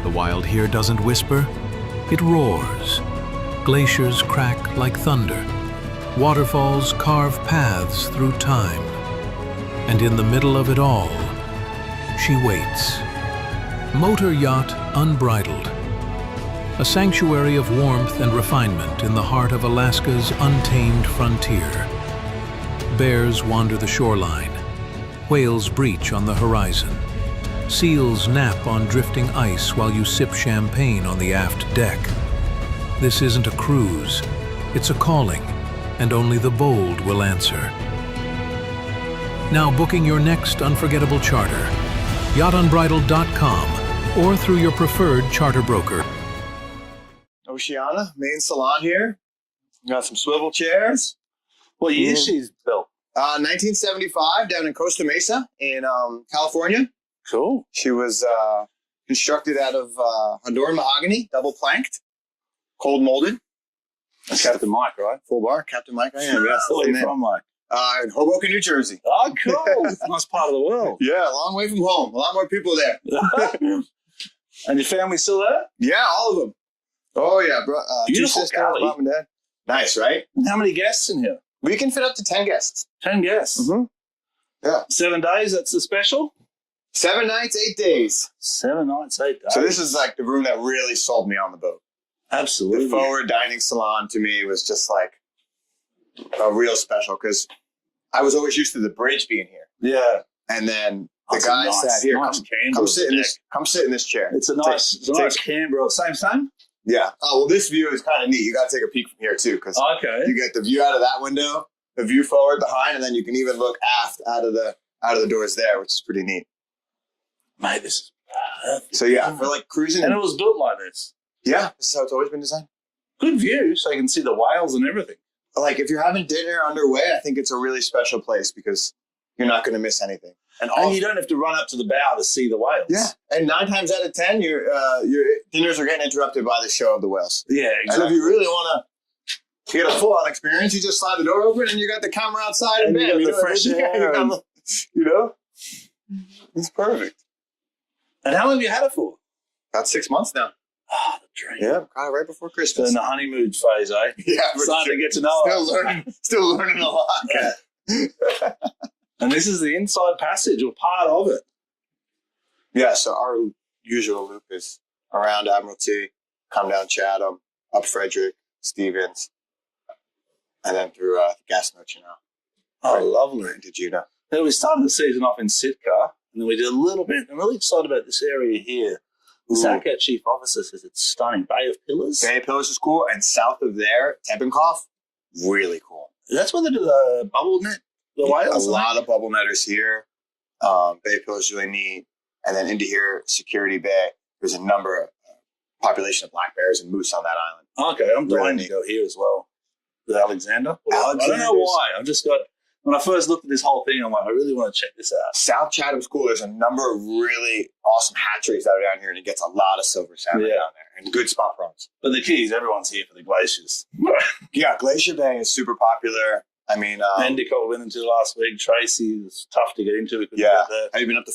The wild here doesn't whisper, it roars. Glaciers crack like thunder. Waterfalls carve paths through time. And in the middle of it all, she waits. Motor Yacht Unbridled. A sanctuary of warmth and refinement in the heart of Alaska's untamed frontier. Bears wander the shoreline. Whales breach on the horizon. Seals nap on drifting ice while you sip champagne on the aft deck. This isn't a cruise, it's a calling, and only the bold will answer. Now booking your next unforgettable charter, yachtunbridled.com or through your preferred charter broker. Oceana, main salon here. Got some swivel chairs. What year she's built? 1975 down in Costa Mesa in California. Cool. She was constructed out of Honduran mahogany, double planked, cold molded. That's Captain Mike, right? Full bar, Captain Mike. I am, yes. Where are you from, Mike? In Hoboken, New Jersey. Oh, cool. Nice part of the world. Yeah, a long way from home. A lot more people there. And your family still there? Yeah, all of them. Oh, yeah. Bro, Beautiful 2 sisters, galley. mom and dad. Nice, right? How many guests in here? We can fit up to 10 guests. 10 guests. Mm-hmm. Yeah. 7 days, that's the special? 7 nights, 8 days. 7 nights, 8 days. So this is like the room that really sold me on the boat. Absolutely. The forward dining salon to me was just like a real special because I was always used to the bridge being here. Yeah. And then the That's guy nice, sat here. nice Come sit in this. Come sit in this chair. It's a nice Canberra. Same? Yeah. Oh well, this view is kind of neat. You got to take a peek from here too, because Okay. you get the view out of that window, the view forward behind, and then you can even look aft out of the doors there, which is pretty neat. Mate, this is perfect. So yeah, for like cruising. And it was built like this. Yeah, this is how it's always been designed. Good view, so you can see the whales and everything. Like if you're having dinner underway, I think it's a really special place because you're not going to miss anything. And you don't have to run up to the bow to see the whales. Yeah, and 9 times out of 10, your dinners are getting interrupted by the show of the whales. Yeah, exactly. And if you really want to get a full-on experience, you just slide the door open and you got the camera outside and bam, you got the fresh air. You know, it's perfect. And how long have you had it for? About 6 months now. Ah, the dream. Yeah, kind of right before So Christmas. in the honeymoon phase, eh? Yeah, starting to get to know us. Still learning a lot. Yeah. And this is the inside passage, or part of it. Yeah, so our usual loop is around Admiralty, come down Chatham, up Frederick, Stevens, and then through the gas note, you know. Oh, lovely. Did you know? Then we started the season off in Sitka, and then we did a little bit. I'm really excited about this area here. The SACAT chief officer says it's stunning. Bay of Pillars. Bay of Pillars is cool, and south of there, Teppenkoff, really cool. That's where they do the bubble net, the whales. A lot of bubble netters here. Bay of Pillars is really neat. And then into here, Security Bay, there's a number of population of black bears and moose on that island. Okay, I'm dying to go here as well. With Alexander. I don't know why. I just got, when I first looked at this whole thing, I'm like, I really want to check this out. South Chatham's cool. There's a number of really awesome hatcheries that are down here, and it gets a lot of silver salmon down there and good spot prawns. But the key is everyone's here for the glaciers. Yeah, Glacier Bay is super popular. I mean, Endicott went into last week. Tracy was tough to get into. Yeah. Have you been up the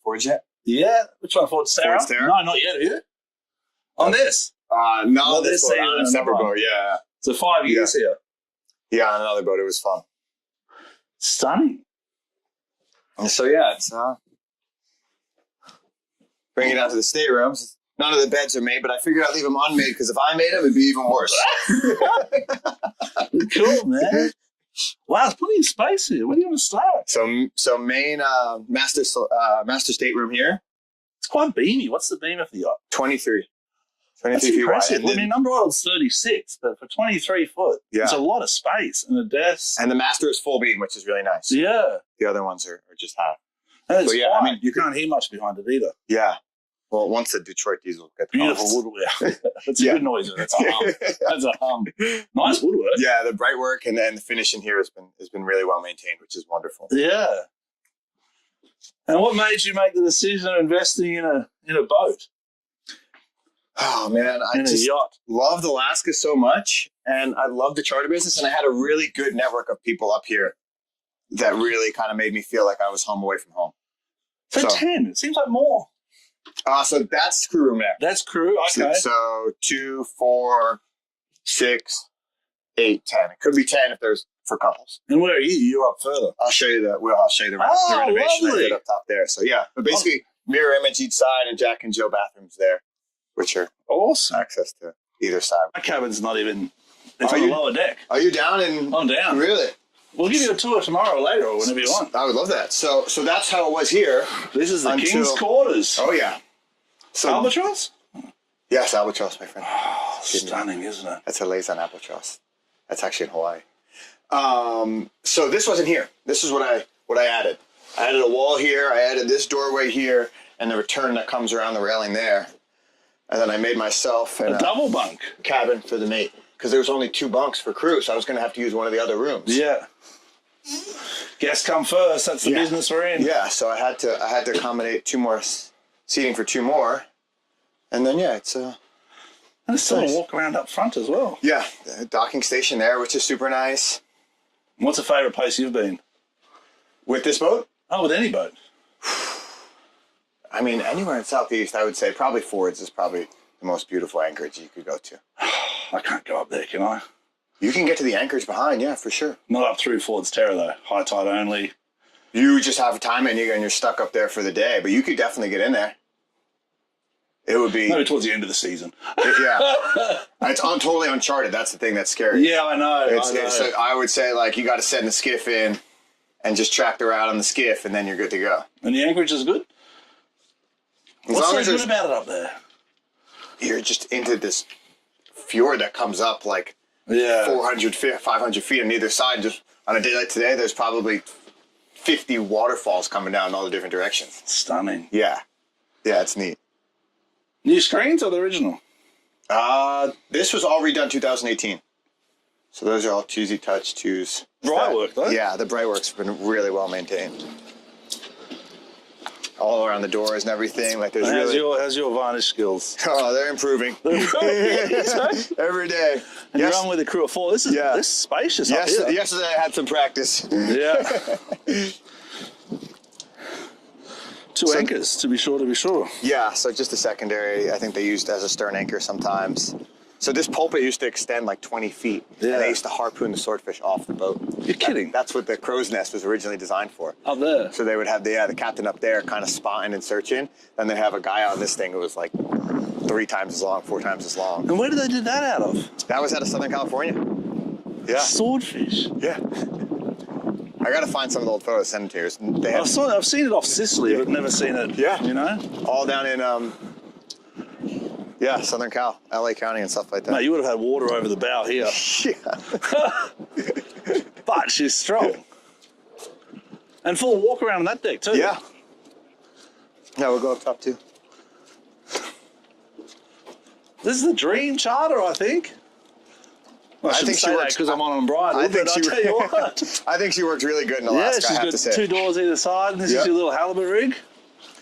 Fords yet? Yeah. Which one? Fort Sarah? Fort Sarah? No, not yet. Have you? On this? No, this one on a separate boat. Yeah. So 5 years here. Yeah, on another boat. It was fun. Stunning. And so yeah, it's bring it out to the staterooms. None of the beds are made, but I figured I'd leave them unmade because if I made them, it'd be even worse. Cool, man. Wow, there's plenty of space here. Where do you want to start? So main master stateroom here. It's quite beamy. What's the beam of the yacht? 23. That's 23 feet wide. impressive. I mean, number one's 36, but for 23 foot, there's a lot of space and a desk. And the master is full beam, which is really nice. Yeah. The other ones are just half. And it's yeah, quiet. I mean, you can't hear much behind it either. Yeah. Well, once the Detroit diesel gets beautiful woodwork. That's a good noise. That's a hum. That's a hum. Nice woodwork. Yeah, the bright work and then the finishing here has been really well maintained, which is wonderful. Yeah. And what made you make the decision of investing in a boat? Oh man, I just yacht. loved Alaska so much, and I loved the charter business, and I had a really good network of people up here that really kind of made me feel like I was home away from home. So 10, it seems like more. So that's crew room there. That's crew. Okay. So 2, 4, 6, 8, 10. It could be 10 if there's for couples. And where are you? You're up further. I'll show you the renovation lovely. I did up top there. So yeah, but basically mirror image each side and Jack and Jill bathrooms there, which are awesome. Access to either side. My cabin's not even. It's on the lower deck. Are you down in? I'm down. Really? We'll give you a tour tomorrow or later or whenever you want. I would love that. So that's how it was here. This is the King's Quarters. Oh yeah. So Albatross? Yes, albatross, my friend. Oh, stunning, isn't it? That's a Laysan albatross. That's actually in Hawaii. So this wasn't here. This is what I added. I added a wall here. I added this doorway here, and the return that comes around the railing there. And then I made myself a double bunk cabin for the mate because there was only 2 bunks for crew, so I was going to have to use one of the other rooms. Yeah. Guests come first. That's the business we're in. Yeah. So I had to accommodate 2 more seating for 2 more, and then it's and it's still a walk around up front as well. Yeah, the docking station there, which is super nice. What's a favourite place you've been with this boat? Oh, with any boat. I mean, anywhere in Southeast, I would say probably Ford's is probably the most beautiful anchorage you could go to. I can't go up there, can I? You can get to the anchorage behind, yeah, for sure. Not up through Ford's Terror, though. High tide only. You just have time and you're stuck up there for the day, but you could definitely get in there. It would be... Maybe towards the end of the season. Yeah. It's totally uncharted. That's the thing that's scary. Yeah, I know. So I would say, you got to send the skiff in and just track the route on the skiff, and then you're good to go. And the anchorage is good? What's so good about it up there? You're just into this fjord that comes up 400 feet, 500 feet on either side. Just on a day like today, there's probably 50 waterfalls coming down in all the different directions. Stunning. Yeah. Yeah, it's neat. New screens or the original? This was all redone 2018. So those are all Tuesday Touch 2s. Brightwork, though? Yeah, the Brightwork's been really well maintained. All around the doors and everything. How's your varnish skills? Oh, they're improving. Every day. And you're on with a crew of 4. This is spacious up here. Yesterday I had some practice. Yeah. 2 anchors, to be sure. Yeah, so just a secondary. I think they used as a stern anchor sometimes. So this pulpit used to extend 20 feet. Yeah. And they used to harpoon the swordfish off the boat. You're kidding. That's what the crow's nest was originally designed for. Up there? So they would have the captain up there kind of spotting and searching. Then they'd have a guy on this thing who was 3 times as long, 4 times as long. And where did they do that out of? That was out of Southern California. Yeah. Swordfish? Yeah. I got to find some of the old photos, send them to you. I've seen it off Sicily, but never seen it, all down in, Southern Cal, LA County and stuff like that. Mate, you would have had water over the bow here. Yeah. But she's strong. And full walk around on that deck, too. Yeah. Yeah, we'll go up top, too. This is the dream charter, I think. Well, I think she works because I'm on unbridled. I tell you what. I think she worked really good in Alaska. Yeah, she's got 2 doors either side, and this is your little halibut rig.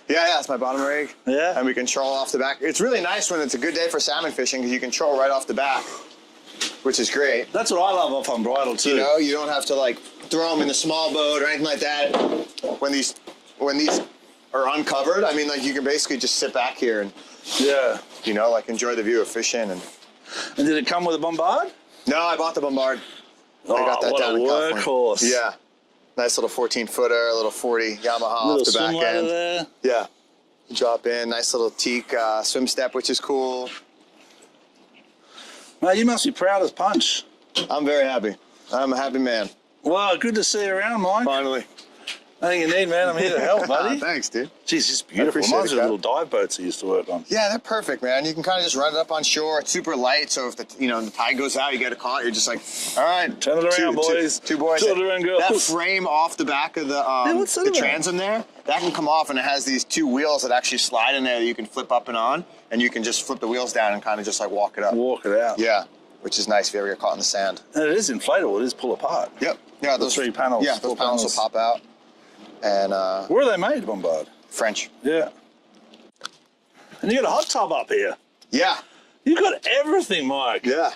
Yeah, that's my bottom rig. Yeah. And we can troll off the back. It's really nice when it's a good day for salmon fishing because you can troll right off the back, which is great. That's what I love off unbridled too. You don't have to throw them in the small boat or anything like that. When these are uncovered, I mean, you can basically just sit back here and enjoy the view of fishing. And did it come with a bombard? No, I bought the bombard. I got that down in California. Workhorse. Yeah. Nice little 14-footer, a little 40 Yamaha off the back end. There. Yeah. Drop in, nice little teak swim step, which is cool. Mate, you must be proud as punch. I'm very happy. I'm a happy man. Well, good to see you around, Mike. Finally. Anything you need, man, I'm here to help, buddy. Thanks, dude. Jeez, it's beautiful. Reminds me of little dive boats I used to work on. Yeah, they're perfect, man. You can kind of just run it up on shore. It's super light, so if the tide goes out, you get a caught. You're just all right. Turn it around, boys. Two boys. Turn it around, girls. That frame off the back of the transom there, that can come off, and it has these 2 wheels that actually slide in there that you can flip up and on, and you can just flip the wheels down and kind of just walk it up. Walk it out. Yeah, which is nice if you ever get caught in the sand. And it is inflatable. It is pull apart. Yep. Yeah, those 3 panels. Yeah, those panels will pop out. And where are they made, Bombard? French. Yeah. And you got a hot tub up here. Yeah. You got everything, Mike. Yeah.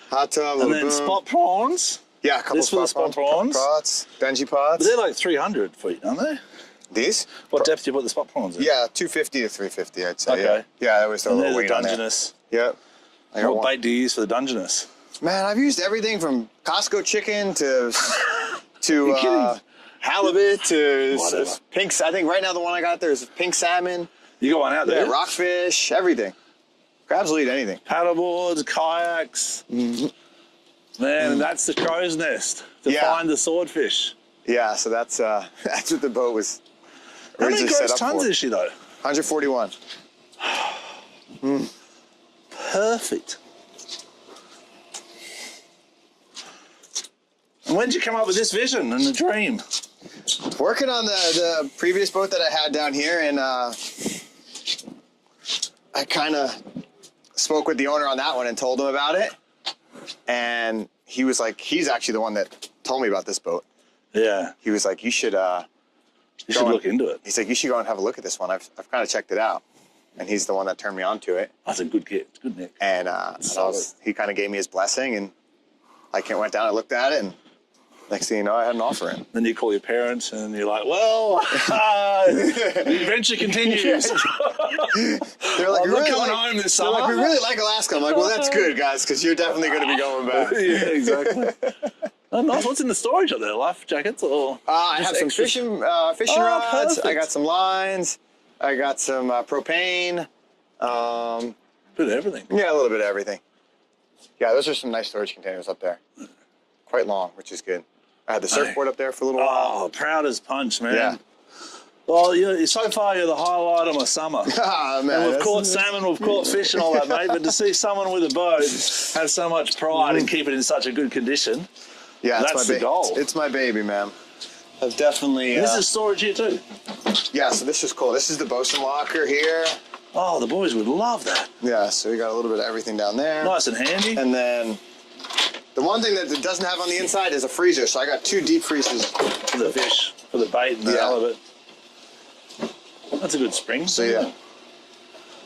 Hot tub. And then spot prawns. Yeah, a couple spot prawns. Pots, Benji pots. But they're 300 feet, aren't they? These? What depth do you put the spot prawns in? Yeah, 250 to 350, I'd say. Okay. Yeah, that was the And little they're the weight on there. Dungeness. Yep. I got What one. bait do you use for the Dungeness? Man, I've used everything from Costco chicken to kidding? halibut to Whatever. pink. I think right now the one I got there is pink salmon. You got one out there? Yeah, rockfish, everything. Crabs will eat anything. Paddleboards, kayaks. Man, and that's the crow's nest to Yeah. find the swordfish. Yeah, so that's what the boat was How many originally set gross up tons for. is she though? 141. Perfect. And when did you come up with this vision and the dream? Working on the previous boat that I had down here, and I kind of spoke with the owner on that one and told him about it. And he was like, he's actually the one that told me about this boat. Yeah, He was like, you should look into it. He's like, you should go and have a look at this one. I've kind of checked it out. And he's the one that turned me on to it. That's a good kit. It's good, Nick. And, Solid. he kind of gave me his blessing, and I went down and looked at it, and next thing you know, I had an offer in. Then you call your parents and you're like, well, the adventure continues. They're like, I'm "We not really coming like-" home this they're summer. like, we really like Alaska. I'm like, well, that's good, guys, because you're definitely going to be going back. Yeah, exactly. Oh, nice. What's in the storage up there? Life jackets or? I have just some extras? fishing Oh, rods. I perfect. got some lines. I got some propane. Bit of everything. Yeah, a little bit of everything. Yeah, those are some nice storage containers up there. Quite long, which is good. I had the surfboard up there for a little while. Oh, proud as punch, man. Yeah. Well, so far you're the highlight of my summer. Ah, man, And we've that's- caught salmon, we've caught fish and all that, mate. But to see someone with a boat have so much pride and keep it in such a good condition, Yeah, that's the goal. It's my baby, man. I've definitely. this is storage here too. Yeah, so this is cool. This is the bosun locker here. Oh, the boys would love that. Yeah, so we got a little bit of everything down there. Nice and handy. And then the one thing that it doesn't have on the inside is a freezer. So I got 2 deep freezers. For the fish, for the bait and the Yeah. halibut. That's a good spring. So yeah,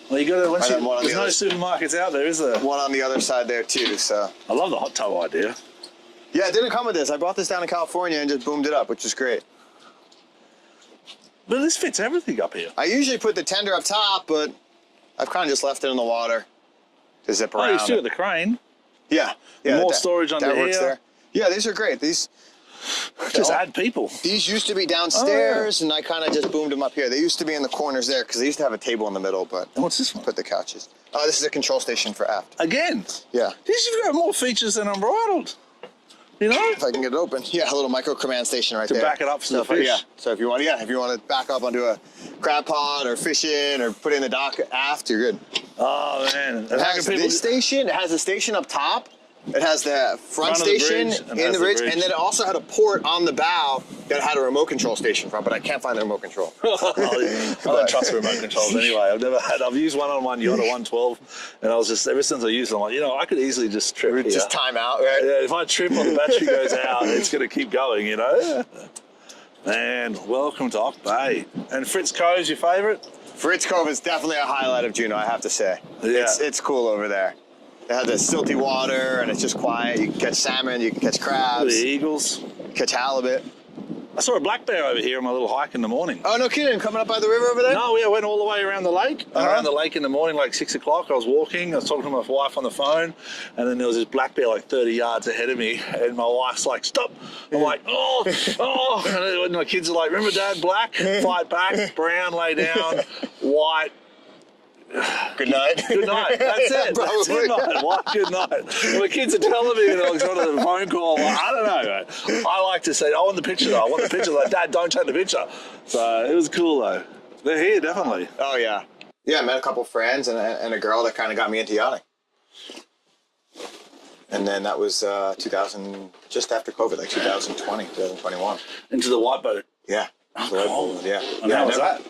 Well, you got to. And then one on There's the no other- supermarkets out there, is there? one on the other side there too. So I love the hot tub idea. yeah, it didn't come with this. I brought this down in California and just boomed it up, which is great. But this fits everything up here. I usually put the tender up top, but I've kind of just left it in the water to zip Oh, around. you still got the crane. Yeah, More that- storage under that works here. there. Yeah, these are great. These Just add people. These used to be downstairs, and I kind of just boomed them up here. They used to be in the corners there because they used to have a table in the middle, but And what's this one? put the couches. This is a control station for aft. Again. Yeah, These have got more features than Unbridled. You know? if I can get it open. Yeah, a little micro command station right To there. back it up for the So fish. Yeah, so if you want to back up onto a crab pod or fish in or put in the dock aft, you're good. Oh, man. And It how has can people... this station. It has a station up top. It has the front Front of the station bridge, and in has the the bridge, bridge. and then it also had a port on the bow that had a remote control station from, but I can't find the remote control. I don't trust remote controls anyway. I've used one on one yacht at 112, and I was just, ever since I used it, I'm like, I could easily just trip here. Just time out, right? Yeah, if I trip or the battery goes out, it's going to keep going, Man, welcome to Ock Bay. And Fritz Cove's your favourite? Fritz Cove is definitely a highlight of Juneau, I have to say. Yeah. It's cool over there. It has the silty water, and it's just quiet. You can catch salmon, you can catch The crabs, eagles. catch halibut. I saw a black bear over here on my little hike in the morning. Oh, no kidding, coming up by the river over there? No, I went all the way around the lake. And around the lake in the morning, like 6 o'clock, I was walking. I was talking to my wife on the phone, and then there was this black bear like 30 yards ahead of me, and my wife's like, "Stop!" I'm like, "Oh!" And my kids are like, "Remember, Dad? Black, fight back. Brown, lay down. White." Good night. Good night. That's it. That's it, Probably. mate. What? Good night. And my kids are telling me, I was on a phone call. I'm like, I don't know, mate. I like to say, I want the picture, though. I want the picture. Like, Dad, don't take the picture. So it was cool, though. They're here, definitely. Oh, yeah. Yeah, I met a couple friends and a girl that kind of got me into yachting. And then that was 2000, just after COVID, like 2020, 2021. Into the white boat. Yeah. cool. Yeah. And how was that?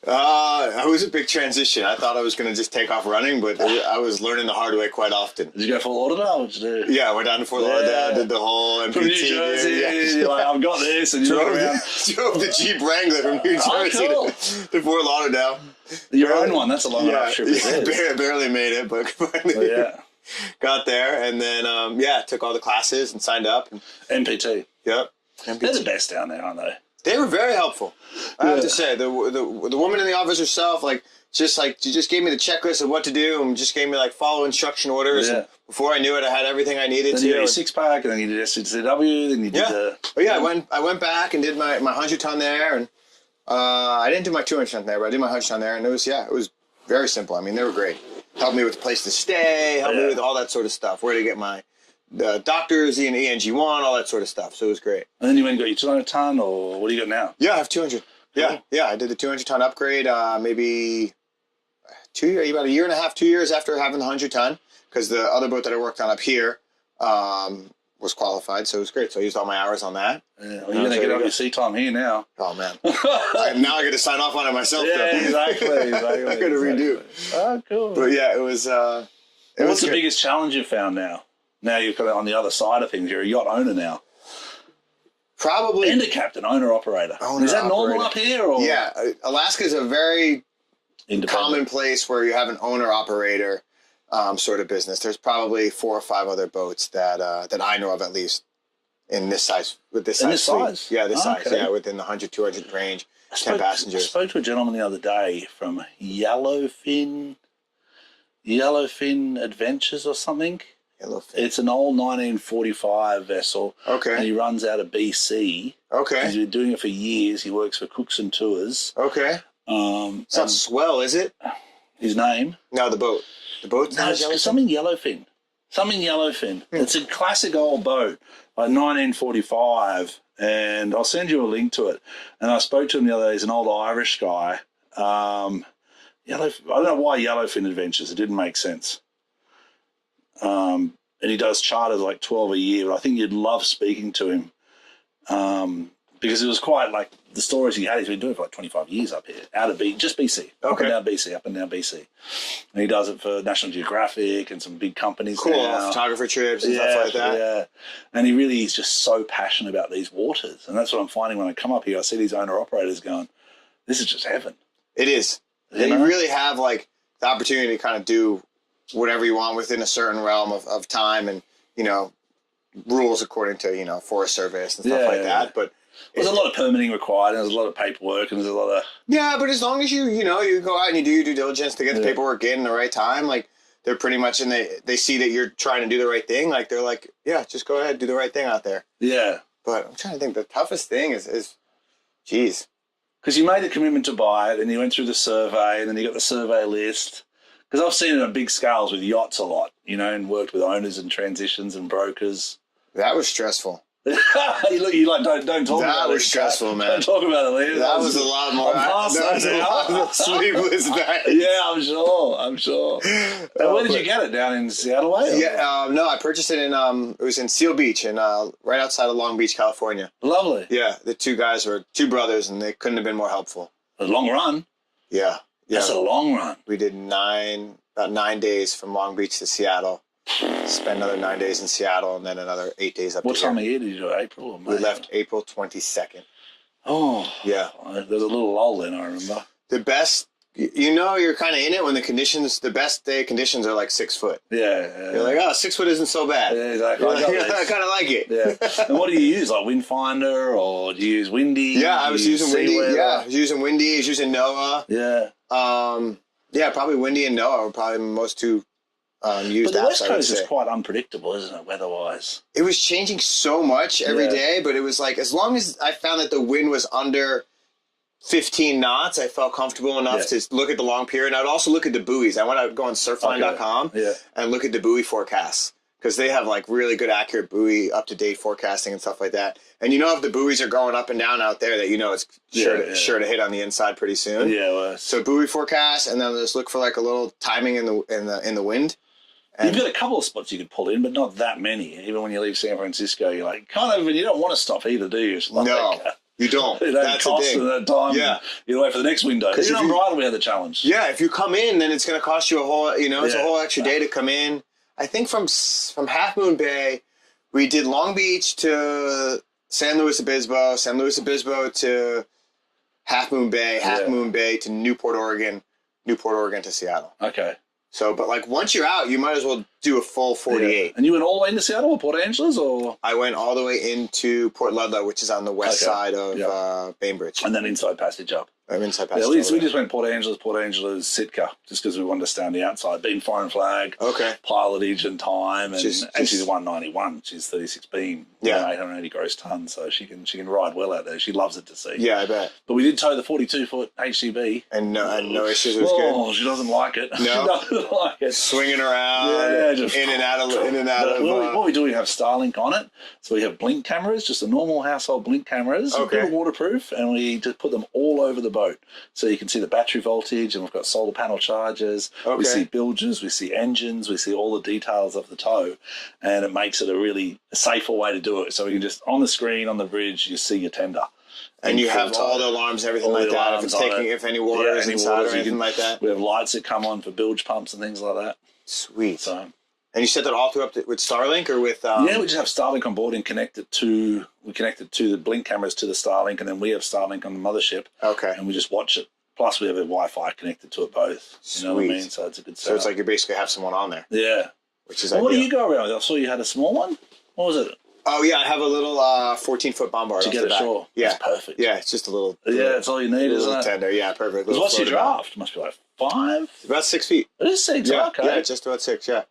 It was a big transition. I thought I was going to just take off running, but I was learning the hard way quite often. Did you go Fort Lauderdale? What did you do? Yeah, I went down to Fort Lauderdale, did the whole MPT. From New Jersey, Yeah. you're like, I've got this, and you drove, look around. drove the Jeep Wrangler from New Jersey cool. to Fort Lauderdale. Your own one, that's a long enough trip. Barely made it, but finally got there. And then, took all the classes and signed up. And, MPT. yep. They're the best down there, aren't they? They were very helpful. I have to say, the woman in the office herself, she just gave me the checklist of what to do and just gave me follow instruction orders. Yeah. And before I knew it, I had everything I needed then to. You got your 6-pack, and then you did SCW, then you did the... Oh yeah, I went back and did my 100-ton there, and I didn't do my 200-ton there, but I did my 100-ton there, and it was very simple. I mean, they were great. Helped me with the place to stay, helped me with all that sort of stuff, where to get my doctors, ENG1, all that sort of stuff. So it was great. And then you went and got your 200-ton, or what do you got now? Yeah, I have 200. Cool. Yeah, I did the 200-ton upgrade maybe about a year and a half, 2 years after having the 100-ton, because the other boat that I worked on up here was qualified, so it was great. So I used all my hours on that. Yeah, well, you're going to get on your sea time here now. Oh, man. Now I get to sign off on it myself, though. Yeah, exactly. I got to redo. Oh, cool. But yeah, it was... What's the biggest challenge you've found now? Now you're kind of on the other side of things. You're a yacht owner now. Probably... And a captain, owner-operator. Is that normal up here? Or? Yeah. Alaska is a very common place where you have an owner-operator sort of business. There's probably 4 or 5 other boats that I know of, at least, in this size. With this size. Size? Yeah, this size. Yeah, within the 100, 200 range. 10 passengers. I spoke to a gentleman the other day from Yellowfin Adventures or something. Yellowfin. It's an old 1945 vessel. Okay. And he runs out of BC. Okay. He's been doing it for years. He works for Cooks and Tours. Okay. It's not Swell, is it? His name? No, the boat. The boat's not Yellowfin? Something Yellowfin. It's a classic old boat, like 1945. And I'll send you a link to it. And I spoke to him the other day. He's an old Irish guy. I don't know why Yellowfin Adventures. It didn't make sense. And he does charters like 12 a year. But I think you'd love speaking to him because it was quite like the stories he had. He's been doing it for like 25 years up here, out of just BC, up and down BC. And he does it for National Geographic and some big companies. Cool, now. Photographer trips and stuff like that. Yeah, and he really is just so passionate about these waters. And that's what I'm finding when I come up here. I see these owner-operators going, this is just heaven. It is. You really have like the opportunity to kind of do whatever you want within a certain realm of time and, rules according to, Forest Service and stuff like that. But there's a lot of permitting required and there's a lot of paperwork and there's a lot of... Yeah, but as long as you go out and you do your due diligence to get the paperwork in the right time, like they're pretty much, and they see that you're trying to do the right thing, like they're like, yeah, just go ahead, do the right thing out there. Yeah. But I'm trying to think, the toughest thing is geez. Because you made a commitment to buy it and you went through the survey and then you got the survey list. Because I've seen it on big scales with yachts a lot, and worked with owners and transitions and brokers. That was stressful. Don't talk about it. That was stressful, man. Don't talk about it, Liam. That was a lot more. That was a lot of sleepless nights. Yeah, I'm sure. And where did you get it? Down in Seattle way? Yeah, no, I purchased it it was in Seal Beach, right outside of Long Beach, California. Lovely. Yeah, the 2 guys were 2 brothers, and they couldn't have been more helpful. A long run. Yeah. That's a long run. We did about 9 days from Long Beach to Seattle. Spent another 9 days in Seattle and then another 8 days up What here. time of year did you do? April or May? We left April 22nd. Oh. Yeah. There's a little lull then, I remember. The best, you're kind of in it when the best day conditions are like 6 foot. Yeah. You're like, 6 foot isn't so bad. Yeah, exactly. I kind of like it. Yeah. And what do you use? Like wind finder or do you use windy? Yeah, I was using windy. Yeah, I was using windy. I was using NOAA. Yeah. Yeah, probably windy and NOAA were probably most 2 used. But the West Coast is quite unpredictable, isn't it, weather-wise? It was changing so much every day, but it was like, as long as I found that the wind was under 15 knots, I felt comfortable enough to look at the long period. And I would also look at the buoys. I want to go on surfline.com and look at the buoy forecasts, because they have like really good, accurate buoy, up-to-date forecasting and stuff like that. And if the buoys are going up and down out there, that it's sure to hit on the inside pretty soon. Yeah. Well, so buoy forecast, and then just look for like a little timing in the wind. And you've got a couple of spots you could pull in, but not that many. Even when you leave San Francisco, you're like, and you don't want to stop either, do you? Like, no, you don't. That's the thing. That time. Yeah. You wait for the next window. Because on bridal, we had the challenge. Yeah, if you come in, then it's going to cost you a whole, it's a whole extra day to come in. I think from Half Moon Bay, we did Long Beach to San Luis Obispo, San Luis Obispo to Half Moon Bay, Half Moon Bay to Newport, Oregon to Seattle. Okay. So, but like once you're out, you might as well do a full 48. Yeah. And you went all the way into Seattle or Port Angeles, or? I went all the way into Port Ludlow, which is on the west side of Bainbridge. And then inside passage up. I'm inside Yeah, we just went Port Angeles, Sitka, just because we wanted to stay on the outside. Being foreign flag, pilotage and time, and she's a 191. She's 36 beam, 880 gross tons, so she can ride well out there. She loves it to see. Yeah, I bet. But we did tow the 42-foot HCB, and no issues. It was good. Oh, she doesn't like it. No, she doesn't like it. Swinging around, just in and out of. What we do, we have Starlink on it, so we have blink cameras, just the normal household blink cameras. They're waterproof, and we just put them all over the boat, so you can see the battery voltage, and we've got solar panel chargers. We see bilges, we see engines, we see all the details of the tow, and it makes it a really safer way to do it. So we can just on the screen on the bridge, you see your tender. And you have all the alarms and everything like that. If any water is inside or anything like that. We have lights that come on for bilge pumps and things like that. Sweet. So, and you set that all through up with Starlink or with? Yeah, we just have Starlink on board and connect it to the blink cameras to the Starlink, and then we have Starlink on the mothership. Okay. And we just watch it. Plus, we have a Wi-Fi connected to it both. You know what I mean? So it's a good setup. So it's like you basically have someone on there. Yeah. Which is what do you go around with? I saw you had a small one. What was it? Oh, yeah, I have a little 14-foot bombard. To get it ashore. Yeah. That's perfect. Yeah, it's just a little. Yeah, that's all you need, isn't it? Tender. Yeah, perfect. What's your draft? It must be like 5? It's about 6 feet. It is 6, okay. Yeah, just about 6, yeah.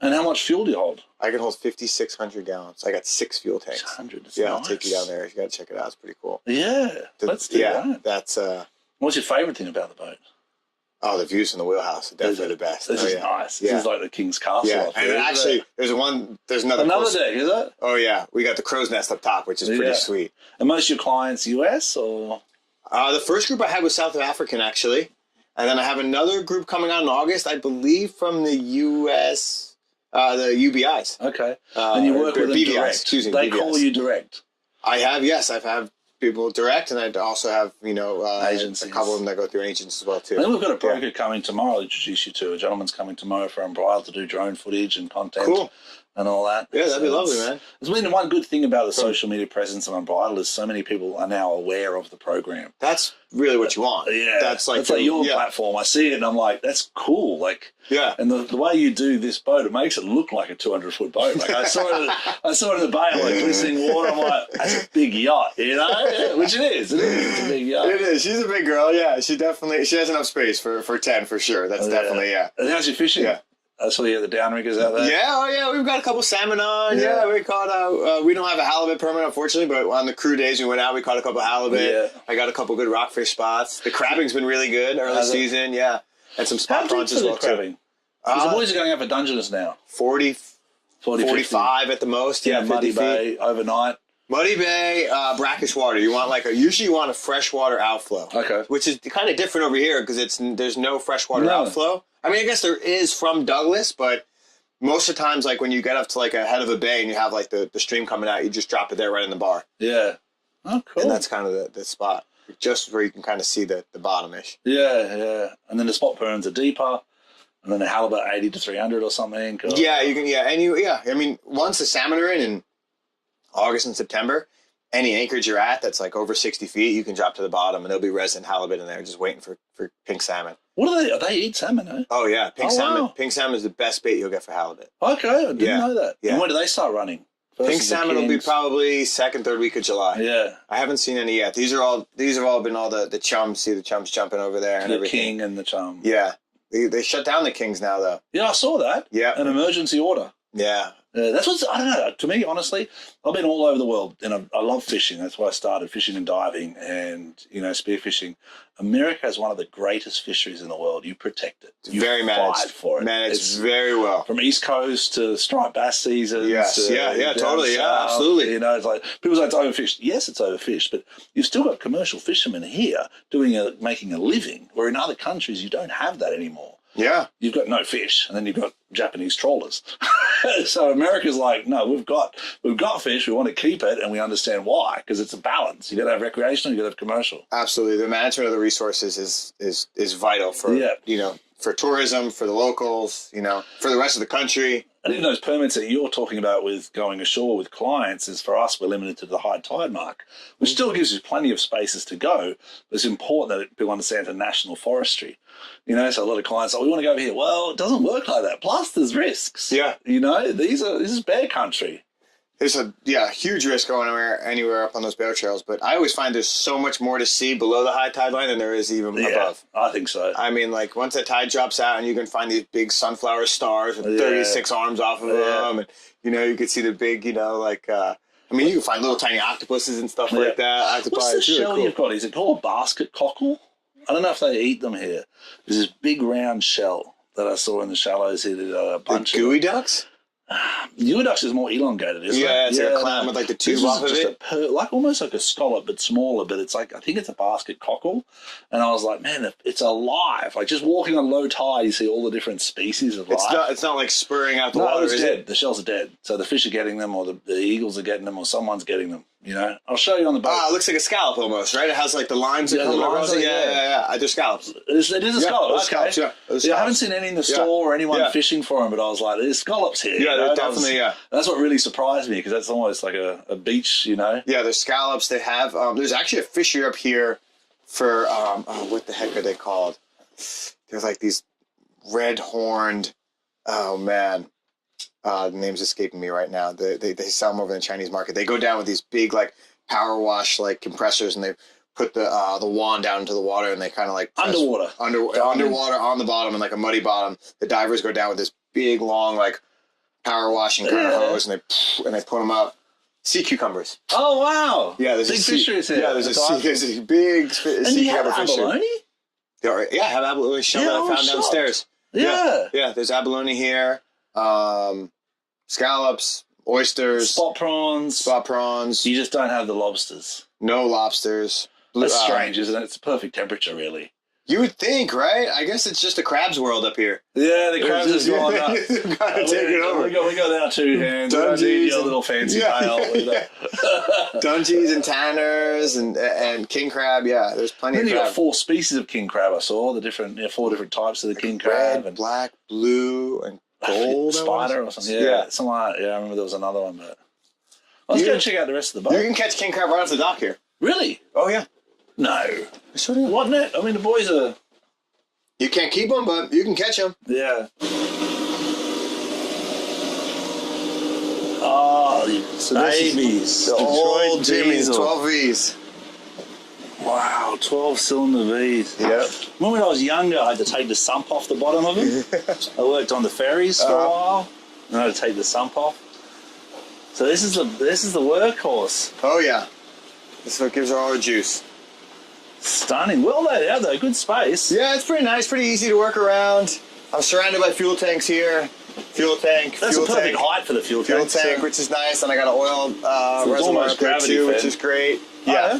And how much fuel do you hold? I can hold 5,600 gallons. I got 6 fuel tanks. 600, that's yeah, nice. I'll take you down there. You got to check it out. It's pretty cool. Yeah, let's do that. That's... What's your favourite thing about the boat? Oh, the views from the wheelhouse are definitely the best. This is nice. This is like the King's Castle. Yeah, up here, and actually, there's another deck, is it? Oh, yeah. We got the crow's nest up top, which is pretty sweet. And most of your clients US or? The first group I had was South African, actually. And then I have another group coming out in August, I believe, from the US, the UBIs. Okay. And you work with them BVIs, direct? Excuse me, they BVIs. call you direct? I have, yes. I've had people direct, and I also have, agencies. A couple of them that go through agents as well, too. And then we've got a broker coming tomorrow to introduce you to. A gentleman's coming tomorrow from Bridal to do drone footage and content. Cool. And all that. Yeah, that'd be lovely, man. It's been one good thing about the social media presence of Unbridled is so many people are now aware of the program. That's really what you want. Yeah. That's like your platform. I see it and I'm like, that's cool. Like, yeah. And the way you do this boat, it makes it look like a 200-foot boat. Like I saw it in the bay, like glistening water. I'm like, that's a big yacht, you know? Yeah, which it is. It's a big yacht. It is. She's a big girl. Yeah. She has enough space for 10 for sure. That's definitely, And how's your fishing? Yeah. I saw you had the downriggers out there. Yeah, we've got a couple salmon on. Yeah, we caught. We don't have a halibut permit, unfortunately, but on the crew days we went out, we caught a couple halibut. Yeah. I got a couple good rockfish spots. The crabbing's been really good early season. Yeah, and some spot prawns as well too. The boys are going out for Dungeness now. 40, 45 at the most. Yeah, Muddy Bay overnight. Muddy Bay, brackish water. You want usually you want a freshwater outflow. Okay. Which is kind of different over here because there's no freshwater outflow. I mean, I guess there is from Douglas, but most of the times, like when you get up to like a head of a bay and you have like the stream coming out, you just drop it there right in the bar. Yeah. Oh, cool. And that's kind of the spot, just where you can kind of see the bottom-ish. Yeah. And then the spot burns are deeper. And then the halibut 80 to 300 or something. Or... Yeah, you can. Yeah, I mean, once the salmon are in August and September, any anchorage you're at that's like over 60 feet, you can drop to the bottom and there'll be resident halibut in there just waiting for pink salmon. What they eat salmon, eh? Oh yeah, pink salmon. Wow. Pink salmon is the best bait you'll get for halibut. Okay, I didn't know that. Yeah. And when do they start running? Pink salmon will be probably second, third week of July. Yeah. I haven't seen any yet. These have all been all the chums. See the chums jumping over there and everything. The king and the chum. Yeah. They shut down the kings now though. Yeah, I saw that. Yeah. An emergency order. Yeah. That's what's, I don't know, to me, honestly, I've been all over the world and I love fishing. That's why I started fishing and diving and, spearfishing. America is one of the greatest fisheries in the world. You protect it. You very managed. fight for it. Managed very well. From East Coast to striped bass seasons. Yes, totally. South, yeah, absolutely. It's like, people say it's overfished. Yes, it's overfished, but you've still got commercial fishermen here making a living, where in other countries you don't have that anymore. Yeah. You've got no fish, and then you've got Japanese trawlers. So America's like, no, we've got fish, we want to keep it, and we understand why, because it's a balance. You got to have recreational, you got to have commercial. Absolutely. The management of the resources is vital for for tourism, for the locals, for the rest of the country. And in those permits that you're talking about with going ashore with clients, is for us, we're limited to the high tide mark, which still gives you plenty of spaces to go. But it's important that people understand the national forestry. So a lot of clients say, we want to go over here. Well, it doesn't work like that. Plus, there's risks. Yeah. This is bear country. There's a huge risk going anywhere up on those bear trails, but I always find there's so much more to see below the high tide line than there is even above. I think so. I mean, like once the tide drops out and you can find these big sunflower stars with 36 arms off of them, and you can see the big, you can find little tiny octopuses and stuff like that. What's the shell you've got? Is it called a basket cockle? I don't know if they eat them here. There's this big round shell that I saw in the shallows here. A bunch of gooey ducks. Geoducks is more elongated, isn't it? Yeah, it's like a clam with like the tube off of it. Almost like a scallop, but smaller. But it's like, I think it's a basket cockle. And I was like, man, it's alive. Like just walking on low tide, you see all the different species of life. It's not like spurring out the water, it's is dead. it? The shells are dead. So the fish are getting them, or the eagles are getting them, or someone's getting them. I'll show you on the boat. It looks like a scallop almost, right? It has like the lines that come across it. Yeah. They're scallops. It is a scallop. Scallops, I haven't seen any in the store or anyone fishing for them, but I was like, there's scallops here. Yeah, they're definitely, That's what really surprised me, because that's almost like a beach, Yeah, there's scallops. They have, there's actually a fishery up here for, what the heck are they called? There's like these red-horned, oh man. The name's escaping me right now. They sell them over in the Chinese market. They go down with these big like power wash like compressors, and they put the wand down into the water, and they kind of like underwater on the bottom, and like a muddy bottom. The divers go down with this big long like power washing kind of hose, and they put them up. Sea cucumbers. Oh wow! Yeah, there's big fisheries here. Yeah, there's a big sea cucumber fishery. Yeah, I have abalone shell that I found downstairs. Yeah, there's abalone here. Scallops, oysters, spot prawns. You just don't have the lobsters. No lobsters. That's strange, isn't it? It's a perfect temperature, really. You would think, right? I guess it's just a crabs world up here. Yeah, the crabs is gone nuts. Take it over. We got our two hands. Dungeons, your little fancy pail. Dungeons and tanners and king crab. Yeah, there's plenty of crab. You got 4 species of king crab. I saw the different 4 different types of the king crab. Red, black, blue, and gold. Spider or something. Yeah, something like that. Yeah, I remember there was another one. But let's go check out the rest of the boat. You can catch king crab right off the dock here. Really? Oh yeah. No. Wasn't it? I mean, the boys are... You can't keep them, but you can catch them. Yeah. Oh, babies. The old Jimmy's 12 V's. Wow, 12-cylinder V's. Yep. When I was younger, I had to take the sump off the bottom of them. I worked on the ferries for a while, and I had to take the sump off. So this is the workhorse. Oh yeah. This is what gives her all her juice. Stunning. Well laid out though. Good space. Yeah, it's pretty nice. Pretty easy to work around. I'm surrounded by fuel tanks here. Fuel tank. That's a perfect height for the fuel tank. Fuel tank, which is nice. And I got an oil reservoir up there too, which is great. Yeah.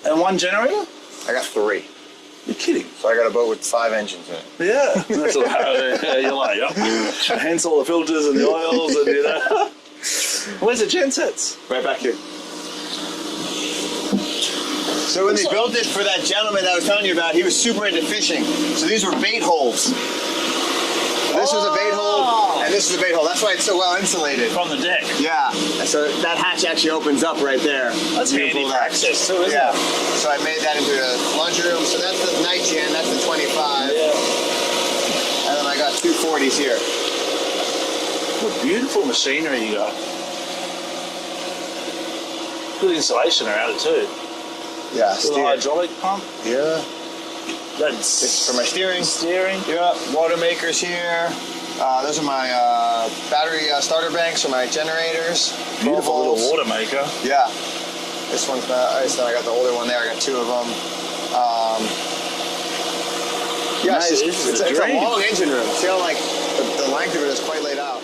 And one generator? I got 3. You're kidding. So I got a boat with 5 engines in it. Yeah. That's what, you're like, hence all the filters and the oils and Where's the gensets? Right back here. So when they built it for that gentleman that I was telling you about, he was super into fishing. So these were bait holes. So this was a bait hole, and this is a bait hole. That's why it's so well insulated. From the deck. Yeah. And so that hatch actually opens up right there. That's handy for access. So isn't it? So I made that into a laundry room. So that's the night gen. That's the 25. Yeah. And then I got 2 40s here. What beautiful machinery you got. Good insulation around it too. Yeah, little hydraulic pump. Yeah. That's it's for my steering. Yeah. Water makers here. Those are my battery starter banks or my generators. Beautiful little water maker. Yeah. This one's nice. Then I got the older one there. I got 2 of them. Yeah, it's a long engine room. See how like the length of it is quite laid out.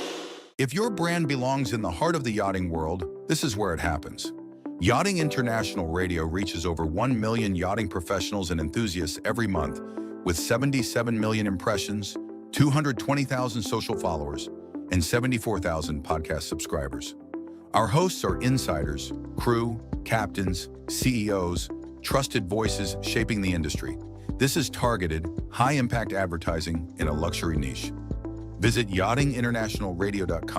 If your brand belongs in the heart of the yachting world, this is where it happens. Yachting International Radio reaches over 1 million yachting professionals and enthusiasts every month, with 77 million impressions, 220,000 social followers, and 74,000 podcast subscribers. Our hosts are insiders, crew, captains, CEOs, trusted voices shaping the industry. This is targeted, high-impact advertising in a luxury niche. Visit yachtinginternationalradio.com